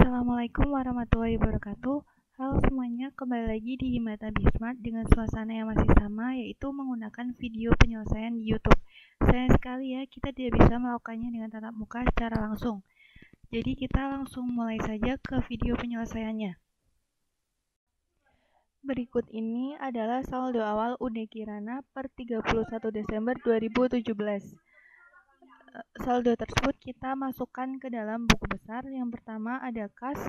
Assalamualaikum warahmatullahi wabarakatuh. Halo semuanya, kembali lagi di Himata Bismart dengan suasana yang masih sama, yaitu menggunakan video penyelesaian di YouTube. Sayang sekali ya, kita tidak bisa melakukannya dengan tatap muka secara langsung. Jadi kita langsung mulai saja ke video penyelesaiannya. Berikut ini adalah saldo awal UD Kirana per 31 Desember 2017. Saldo tersebut kita masukkan ke dalam buku besar. Yang pertama ada kas,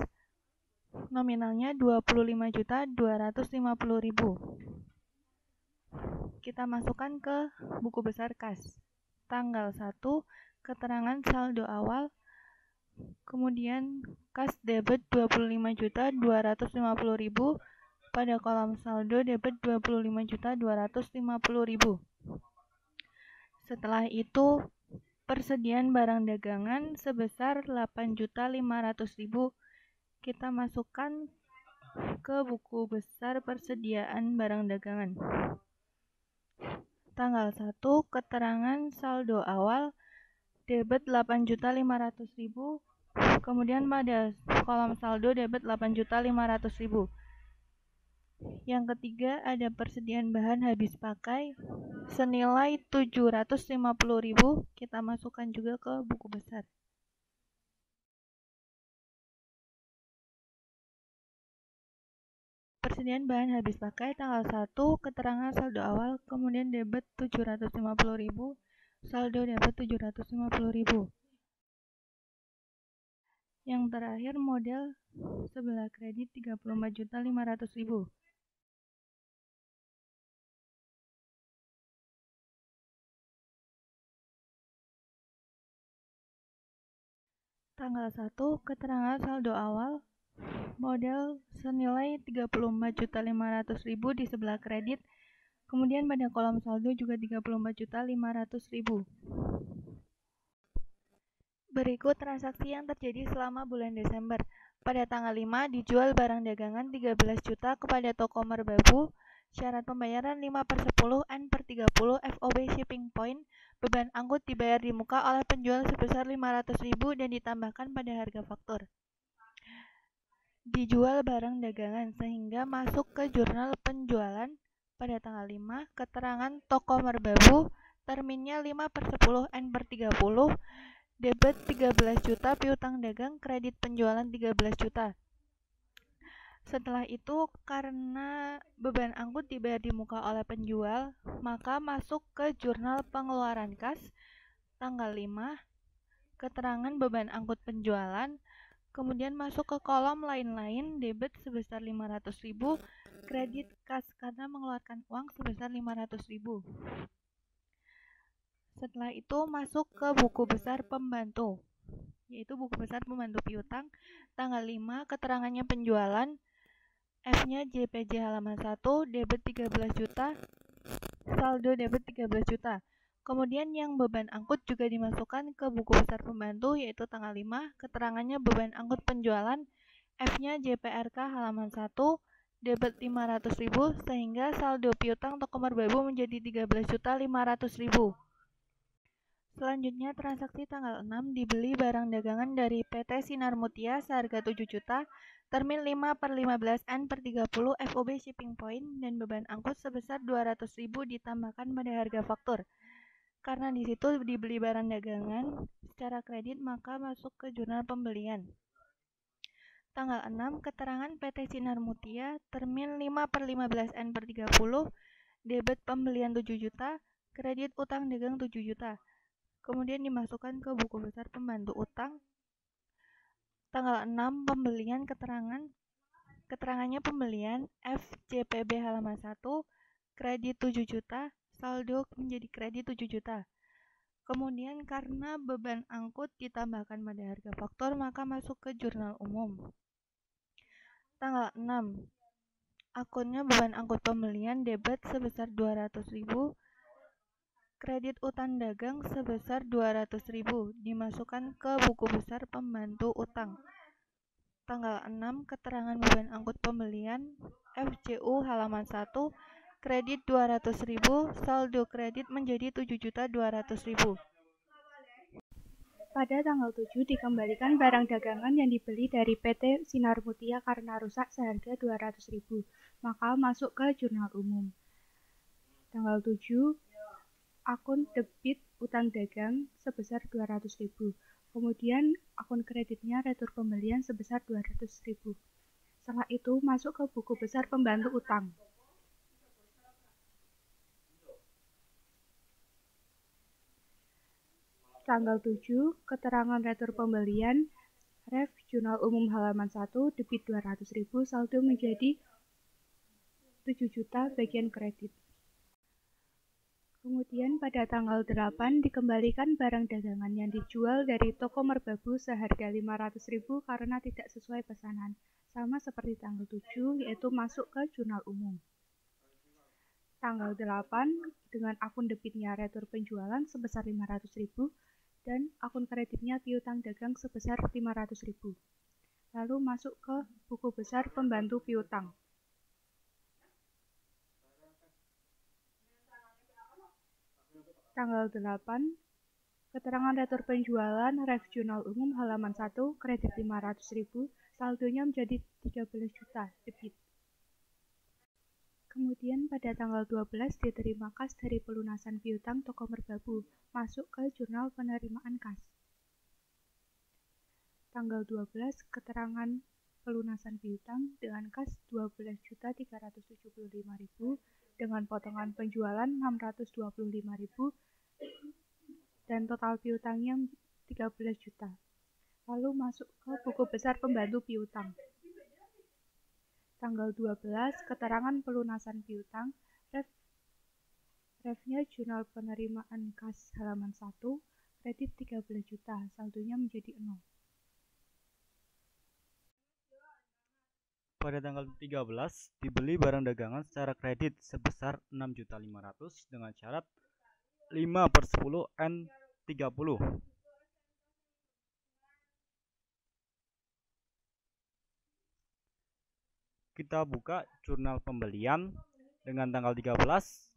nominalnya 25.250.000. Kita masukkan ke buku besar kas. Tanggal 1, keterangan saldo awal, kemudian kas debit 25.250.000, pada kolom saldo debit 25.250.000. Setelah itu persediaan barang dagangan sebesar 8.500.000 kita masukkan ke buku besar persediaan barang dagangan. Tanggal 1, keterangan saldo awal debit 8.500.000, kemudian pada kolom saldo debit 8.500.000. Yang ketiga ada persediaan bahan habis pakai senilai 750.000, kita masukkan juga ke buku besar. Persediaan bahan habis pakai tanggal 1, keterangan saldo awal, kemudian debit 750.000, saldo debit 750.000. Yang terakhir modal sebelah kredit 34.500.000. Tanggal 1, keterangan saldo awal, modal senilai 34.500.000 di sebelah kredit, kemudian pada kolom saldo juga 34.500.000. Berikut transaksi yang terjadi selama bulan Desember. Pada tanggal 5 dijual barang dagangan 13 juta kepada toko Merbabu. Syarat pembayaran 5/10 N/30 FOB shipping point. Beban angkut dibayar di muka oleh penjual sebesar 500.000 dan ditambahkan pada harga faktur. Dijual barang dagangan sehingga masuk ke jurnal penjualan pada tanggal 5. Keterangan toko Merbabu, terminnya 5/10 N/30, debit 13 juta, piutang dagang kredit penjualan 13 juta. Setelah itu, karena beban angkut dibayar di muka oleh penjual, maka masuk ke jurnal pengeluaran kas tanggal 5, keterangan beban angkut penjualan, kemudian masuk ke kolom lain-lain, debit sebesar 500.000, kredit kas karena mengeluarkan uang sebesar 500.000. Setelah itu masuk ke buku besar pembantu, yaitu buku besar pembantu piutang, tanggal 5, keterangannya penjualan, F-nya JPJ halaman 1, debit 13 juta, saldo debit 13 juta. Kemudian yang beban angkut juga dimasukkan ke buku besar pembantu, yaitu tanggal 5, keterangannya beban angkut penjualan, F-nya JPRK halaman 1, debit 500.000, sehingga saldo piutang toko Merbabu menjadi 13.500.000. Selanjutnya transaksi tanggal 6 dibeli barang dagangan dari PT Sinar Mutia seharga 7 juta, termin 5/15 N/30 FOB shipping point dan beban angkut sebesar 200.000 ditambahkan pada harga faktur. Karena di situ dibeli barang dagangan secara kredit, maka masuk ke jurnal pembelian. Tanggal 6, keterangan PT Sinar Mutia, termin 5/15 N/30, debit pembelian 7 juta, kredit utang dagang 7 juta. Kemudian dimasukkan ke buku besar pembantu utang. Tanggal 6, pembelian keterangannya pembelian, FJPB halaman 1, kredit 7 juta, saldo menjadi kredit 7 juta. Kemudian karena beban angkut ditambahkan pada harga faktur, maka masuk ke jurnal umum. Tanggal 6, akunnya beban angkut pembelian debit sebesar 200.000, kredit utang dagang sebesar 200.000 dimasukkan ke buku besar pembantu utang. Tanggal 6, keterangan beban angkut pembelian, FJU halaman 1, kredit 200.000, saldo kredit menjadi 7.200.000. Pada tanggal 7 dikembalikan barang dagangan yang dibeli dari PT Sinar Mutia karena rusak seharga 200.000, maka masuk ke jurnal umum. Tanggal 7, akun debit utang dagang sebesar 200.000. Kemudian akun kreditnya retur pembelian sebesar 200.000. Setelah itu masuk ke buku besar pembantu utang. Tanggal 7, keterangan retur pembelian, ref jurnal umum halaman 1, debit 200.000, saldo menjadi 7 juta bagian kredit. Kemudian pada tanggal 8 dikembalikan barang dagangan yang dijual dari toko Merbabu seharga 500.000 karena tidak sesuai pesanan. Sama seperti tanggal 7, yaitu masuk ke jurnal umum. Tanggal 8 dengan akun debitnya retur penjualan sebesar 500.000 dan akun kreditnya piutang dagang sebesar 500.000. Lalu masuk ke buku besar pembantu piutang. Tanggal 8, keterangan retur penjualan ref jurnal umum halaman 1, kredit 500.000, saldonya menjadi 13 juta debit. Kemudian pada tanggal 12 diterima kas dari pelunasan piutang toko Merbabu, masuk ke jurnal penerimaan kas. Tanggal 12 keterangan pelunasan piutang dengan kas 12.375.000 dengan potongan penjualan 625.000 dan total piutangnya 13 juta. Lalu masuk ke buku besar pembantu piutang. Tanggal 12 keterangan pelunasan piutang, refnya jurnal penerimaan kas halaman 1, kredit 13 juta, saldonya menjadi 0. Pada tanggal 13 dibeli barang dagangan secara kredit sebesar 6.500.000 dengan syarat 5/10 N30. Kita buka jurnal pembelian dengan tanggal 13.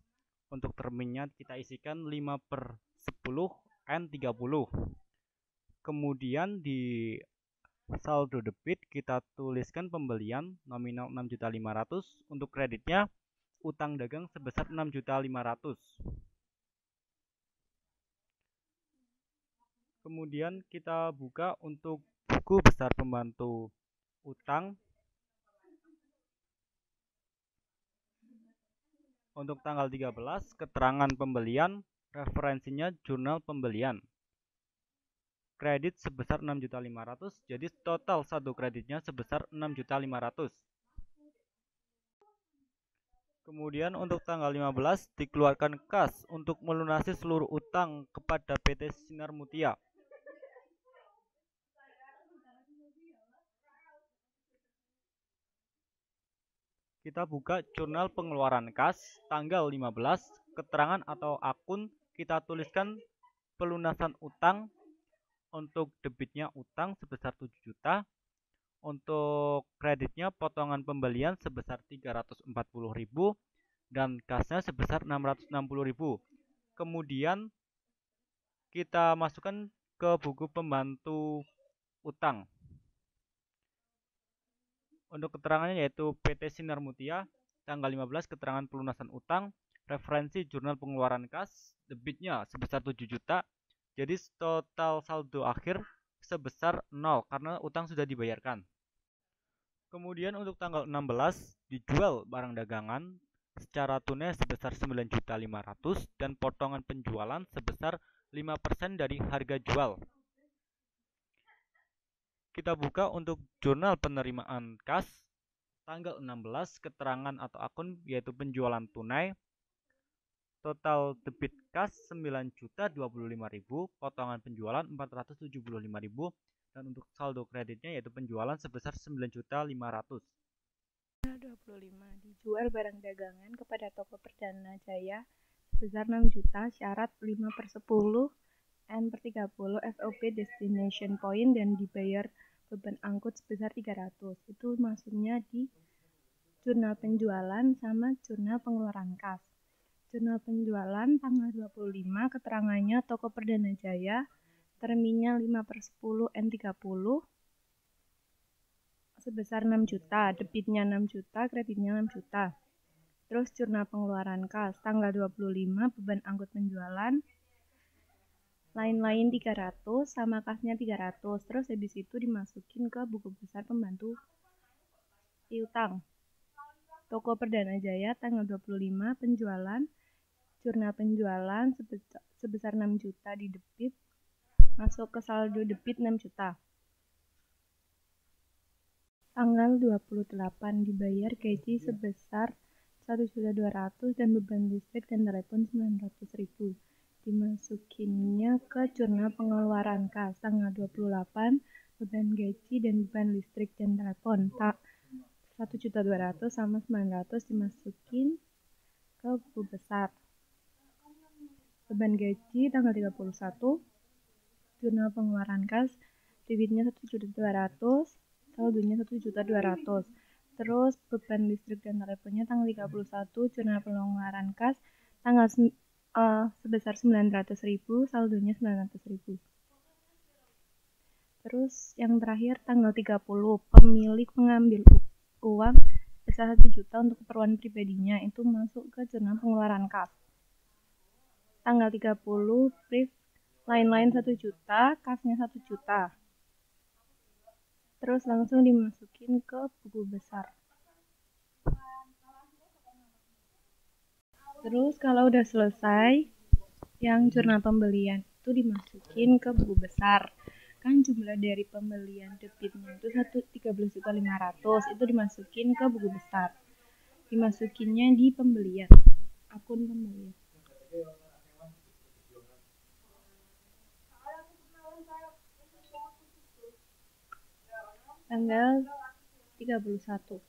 Untuk terminnya kita isikan 5/10 N30. Kemudian di saldo debit kita tuliskan pembelian nominal 6.500.000, untuk kreditnya utang dagang sebesar 6.500.000. Kemudian kita buka untuk buku besar pembantu utang. Untuk tanggal 13 keterangan pembelian, referensinya jurnal pembelian. Kredit sebesar 6.500.000, jadi total saldo kreditnya sebesar 6.500.000. Kemudian untuk tanggal 15 dikeluarkan kas untuk melunasi seluruh utang kepada PT Sinar Mutia. Kita buka jurnal pengeluaran kas tanggal 15, keterangan atau akun kita tuliskan pelunasan utang. Untuk debitnya utang sebesar 7 juta, untuk kreditnya potongan pembelian sebesar 340.000 dan kasnya sebesar 660.000. Kemudian kita masukkan ke buku pembantu utang. Untuk keterangannya yaitu PT Sinar Mutia, tanggal 15 keterangan pelunasan utang, referensi jurnal pengeluaran kas, debitnya sebesar 7 juta. Jadi total saldo akhir sebesar 0 karena utang sudah dibayarkan. Kemudian untuk tanggal 16 dijual barang dagangan secara tunai sebesar 9.500.000 dan potongan penjualan sebesar 5% dari harga jual. Kita buka untuk jurnal penerimaan kas tanggal 16, keterangan atau akun yaitu penjualan tunai. Total debit kas 9.025.000, potongan penjualan 475.000 dan untuk saldo kreditnya yaitu penjualan sebesar 9.500.000. 25 dijual barang dagangan kepada toko Perdana Jaya sebesar 6 juta, syarat 5/10 N/30 FOB destination point dan dibayar beban angkut sebesar 300. Itu maksudnya di jurnal penjualan sama jurnal pengeluaran kas. Jurnal penjualan tanggal 25 keterangannya toko Perdana Jaya terminal 5/10 N30 sebesar 6 juta, debitnya 6 juta, kreditnya 6 juta. Terus jurnal pengeluaran kas tanggal 25, beban angkut penjualan lain-lain 300 sama kasnya 300. Terus habis itu dimasukin ke buku besar pembantu piutang. Toko Perdana Jaya tanggal 25 penjualan, jurnal penjualan sebesar 6 juta di debit, masuk ke saldo debit 6 juta. Tanggal 28 dibayar gaji sebesar 1.200.000 dan beban listrik dan telepon 900.000. Dimasukinnya ke jurnal pengeluaran kas tanggal 28 beban gaji dan beban listrik dan telepon 1.200.000 sama 900 dimasukin ke buku besar. Beban gaji tanggal 31, jurnal pengeluaran kas, debitnya 1.200.000, saldonya 1.200.000. Terus beban listrik dan teleponnya tanggal 31, jurnal pengeluaran kas, tanggal sebesar 900.000, saldonya 900.000. Terus yang terakhir tanggal 30, pemilik mengambil uang sebesar 1 juta untuk keperluan pribadinya, itu masuk ke jurnal pengeluaran kas. Tanggal 30, brief lain-lain 1 juta, kasnya 1 juta. Terus langsung dimasukin ke buku besar. Terus kalau udah selesai, yang jurnal pembelian itu dimasukin ke buku besar. Kan jumlah dari pembelian debitnya itu 13.500.000, itu dimasukin ke buku besar. Dimasukinnya di pembelian, akun pembelian. Tanggal 31,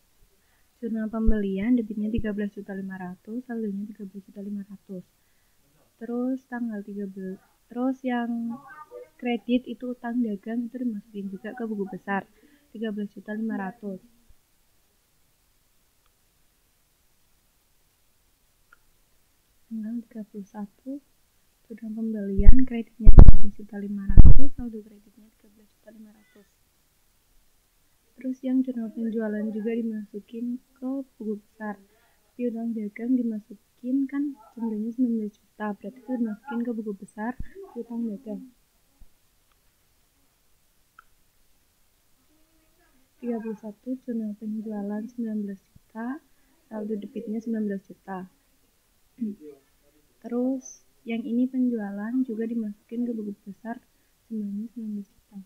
jurnal pembelian debitnya 13.500.000, saldonya 13.500.000. Terus tanggal 13, terus yang kredit itu utang dagang itu dimasukin juga ke buku besar 13.500.000. Tanggal 31, jurnal pembelian kreditnya 13.500.000, saldo kreditnya 13.500.000. Terus yang jurnal penjualan juga dimasukin ke buku besar. Piutang dagang dimasukin, kan jumlahnya 19 juta, berarti itu dimasukin ke buku besar piutang dagang. 31, jurnal penjualan 19 juta, saldo debitnya 19 juta. Terus yang ini penjualan juga dimasukin ke buku besar jumlahnya 19 juta.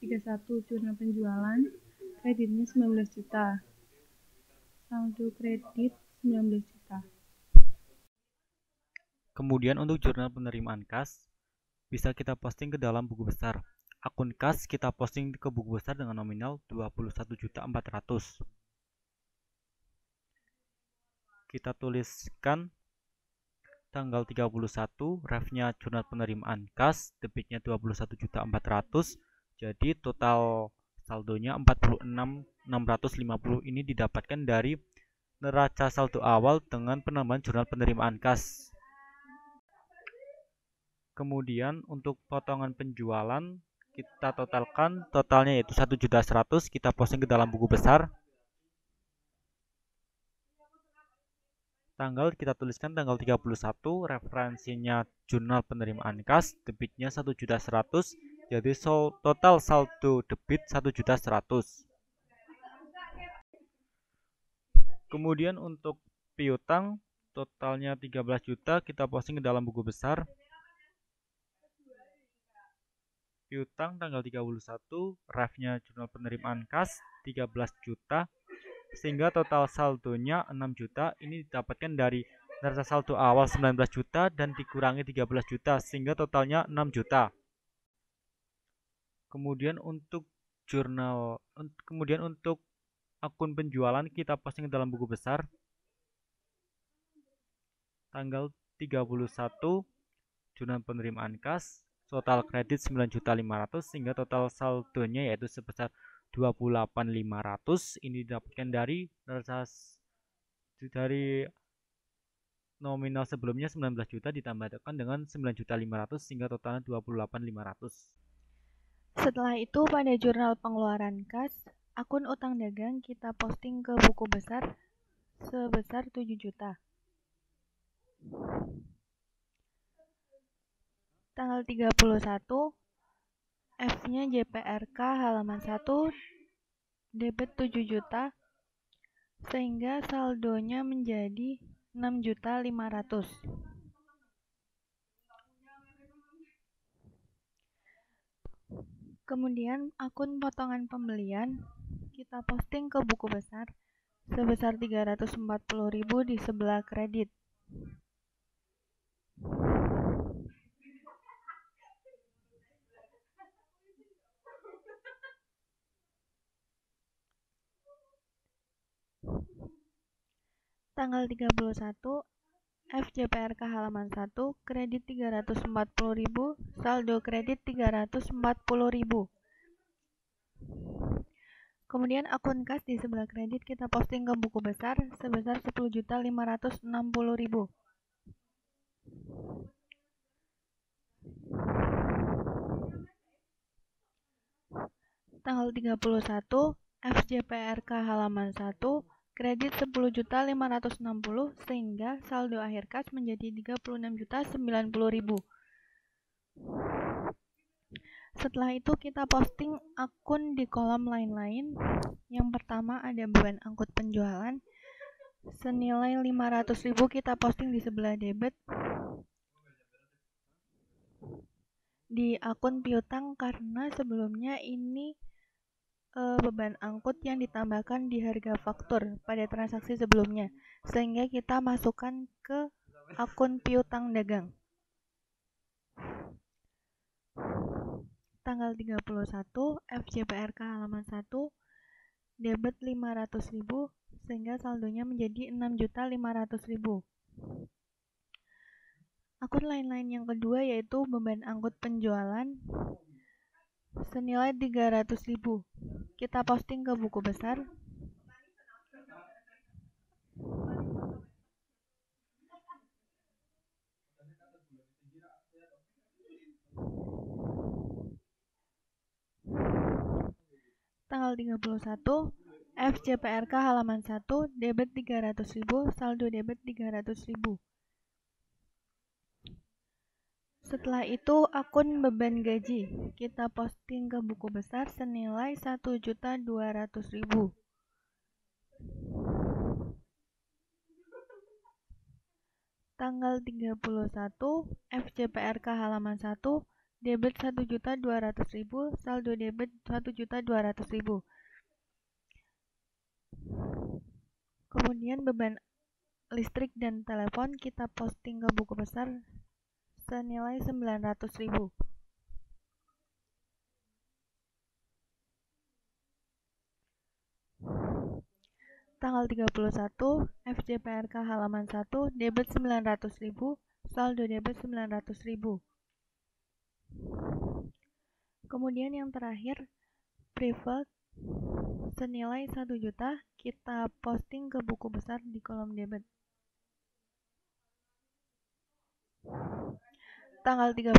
31, jurnal penjualan kreditnya 19 juta, saldo kredit 19 juta. Kemudian untuk jurnal penerimaan kas bisa kita posting ke dalam buku besar. Akun kas kita posting ke buku besar dengan nominal 21.400.000. Kita tuliskan tanggal 31, refnya jurnal penerimaan kas, debitnya 21.400.000. Jadi total saldonya 46.650. Ini didapatkan dari neraca saldo awal dengan penambahan jurnal penerimaan kas. Kemudian untuk potongan penjualan kita totalkan, totalnya yaitu 1.100.000, kita posting ke dalam buku besar. Tanggal kita tuliskan tanggal 31, referensinya jurnal penerimaan kas, debitnya 1.100.000, jadi total saldo debit 1.100.000. Kemudian untuk piutang totalnya 13 juta, kita posting ke dalam buku besar. Piutang tanggal 31, refnya jurnal penerimaan kas 13 juta, sehingga total saldonya 6 juta. Ini didapatkan dari neraca saldo awal 19 juta dan dikurangi 13 juta, sehingga totalnya 6 juta. Kemudian untuk akun penjualan kita posting dalam buku besar. Tanggal 31, jurnal penerimaan kas, total kredit 9.500.000, sehingga total saldonya yaitu sebesar 28.500. Ini didapatkan dari neraca nominal sebelumnya 19 juta ditambahkan dengan 9.500.000 sehingga totalnya 28.500. Setelah itu pada jurnal pengeluaran kas, akun utang dagang kita posting ke buku besar sebesar 7 juta. Tanggal 31, F-nya JPRK halaman 1, debit 7 juta, sehingga saldonya menjadi 6.500.000. Kemudian akun potongan pembelian kita posting ke buku besar sebesar 340.000 di sebelah kredit. Tanggal 31, FJPRK halaman 1, kredit 340.000, saldo kredit 340.000. Kemudian akun kas di sebelah kredit kita posting ke buku besar sebesar 10.560.000. Tanggal 31, FJPRK halaman 1, kredit 10.560.000 sehingga saldo akhir kas menjadi 36.090.000. Setelah itu kita posting akun di kolom lain-lain. Yang pertama ada beban angkut penjualan senilai 500.000 kita posting di sebelah debit di akun piutang karena sebelumnya ini beban angkut yang ditambahkan di harga faktur pada transaksi sebelumnya, sehingga kita masukkan ke akun piutang dagang. Tanggal 31, FJPRK halaman 1, debit 500.000 sehingga saldonya menjadi 6.500.000. Akun lain-lain yang kedua yaitu beban angkut penjualan senilai 300.000. Kita posting ke buku besar tanggal 31, FJPRK halaman 1, debit 300.000, saldo debit 300.000. Setelah itu akun beban gaji kita posting ke buku besar senilai 1.200.000. Tanggal 31, FJPRK halaman 1, debit 1.200.000, saldo debit 1.200.000. Kemudian beban listrik dan telepon kita posting ke buku besar senilai 900.000. Tanggal 31, FJPRK halaman 1, debit 900.000, saldo debit 900.000. Kemudian yang terakhir, private senilai 1 juta kita posting ke buku besar di kolom debit. Tanggal 31,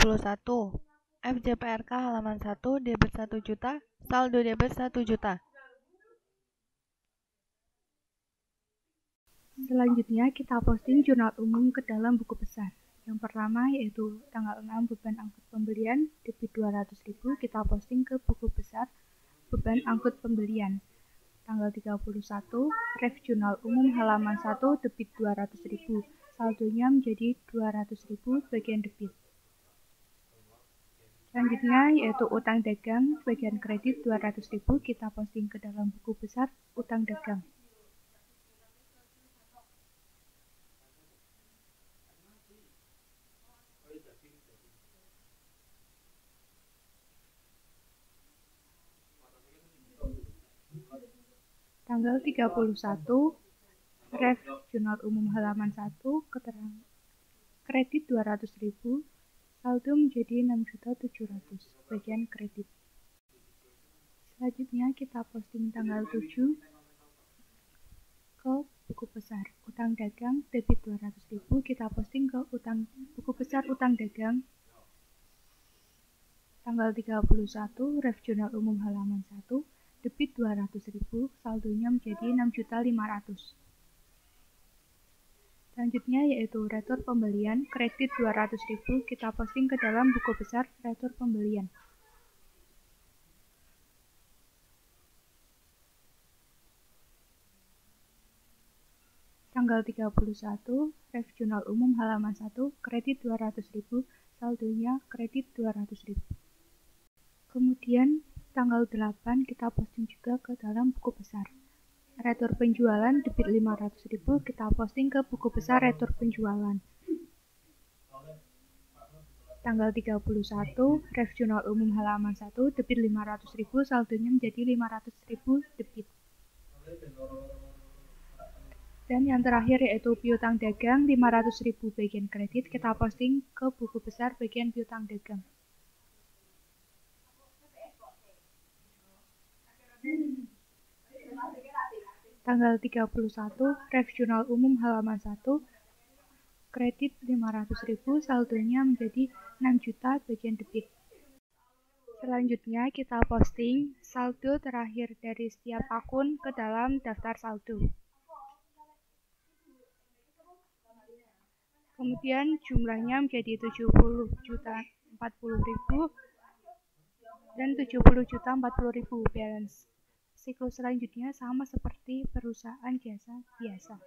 FJPRK halaman 1, debit 1 juta, saldo debit 1 juta. Selanjutnya kita posting jurnal umum ke dalam buku besar. Yang pertama yaitu tanggal 6 beban angkut pembelian debit 200.000 kita posting ke buku besar beban angkut pembelian. Tanggal 31 ref jurnal umum halaman 1 debit 200.000, saldonya menjadi 200.000 bagian debit. Selanjutnya yaitu utang dagang bagian kredit 200.000 kita posting ke dalam buku besar utang dagang. Tanggal 31 ref jurnal umum halaman 1 keterangan kredit 200.000 saldo menjadi 6.700.000 bagian kredit. Selanjutnya kita posting tanggal 7 ke buku besar utang dagang debit 200.000 kita posting ke buku besar utang dagang. Tanggal 31 ref jurnal umum halaman 1 debit 200.000 saldonya menjadi 6.500.000. Selanjutnya yaitu retur pembelian kredit 200.000 kita posting ke dalam buku besar retur pembelian. Tanggal 31 ref jurnal umum halaman 1 kredit 200.000 saldonya kredit 200.000. Kemudian tanggal 8 kita posting juga ke dalam buku besar retur penjualan debit 500.000 kita posting ke buku besar retur penjualan. Tanggal 31 ref jurnal umum halaman 1 debit 500.000 saldonya menjadi 500.000 debit. Dan yang terakhir yaitu piutang dagang 500.000 bagian kredit kita posting ke buku besar bagian piutang dagang. Tanggal 31 ref jurnal umum halaman 1 kredit 500.000 saldonya menjadi 6 juta bagian debit. Selanjutnya kita posting saldo terakhir dari setiap akun ke dalam daftar saldo. Kemudian jumlahnya menjadi 70.040.000 dan 70.040.000 balance. Siklus selanjutnya sama seperti perusahaan jasa biasa.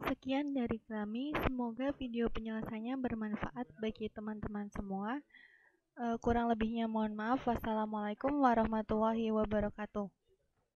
Sekian dari kami, semoga video penjelasannya bermanfaat bagi teman-teman semua. Kurang lebihnya mohon maaf. Wassalamualaikum warahmatullahi wabarakatuh.